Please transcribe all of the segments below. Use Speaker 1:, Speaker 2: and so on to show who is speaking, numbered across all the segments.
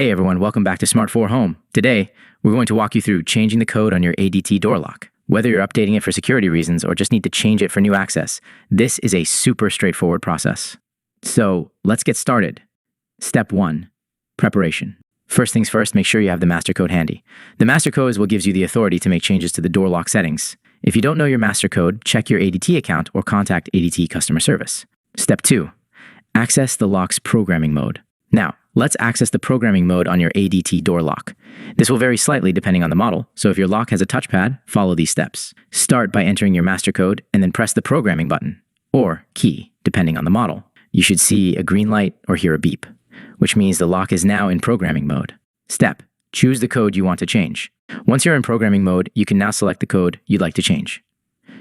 Speaker 1: Hey everyone, welcome back to Smart 4 Home. Today, we're going to walk you through changing the code on your ADT door lock. Whether you're updating it for security reasons or just need to change it for new access, this is a super straightforward process. So let's get started. Step 1, preparation. First things first, make sure you have the master code handy. The master code is what gives you the authority to make changes to the door lock settings. If you don't know your master code, check your ADT account or contact ADT customer service. Step 2, access the lock's programming mode. Now, let's access the programming mode on your ADT door lock. This will vary slightly depending on the model, so if your lock has a touchpad, follow these steps. Start by entering your master code and then press the programming button, or key, depending on the model. You should see a green light or hear a beep, which means the lock is now in programming mode. Step, choose the code you want to change. Once you're in programming mode, you can now select the code you'd like to change.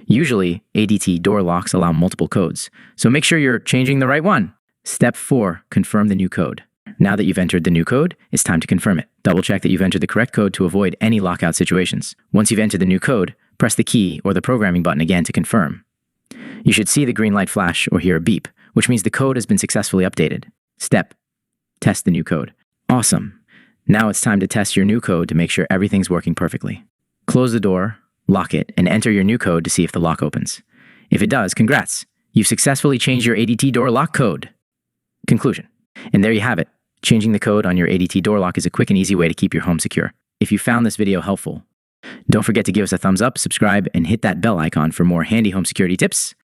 Speaker 1: Usually, ADT door locks allow multiple codes, so make sure you're changing the right one. Step 4, confirm the new code. Now that you've entered the new code, it's time to confirm it. Double check that you've entered the correct code to avoid any lockout situations. Once you've entered the new code, press the key or the programming button again to confirm. You should see the green light flash or hear a beep, which means the code has been successfully updated. Step, test the new code. Awesome. Now it's time to test your new code to make sure everything's working perfectly. Close the door, lock it, and enter your new code to see if the lock opens. If it does, congrats! You've successfully changed your ADT door lock code. Conclusion. And there you have it. Changing the code on your ADT door lock is a quick and easy way to keep your home secure. If you found this video helpful, don't forget to give us a thumbs up, subscribe, and hit that bell icon for more handy home security tips.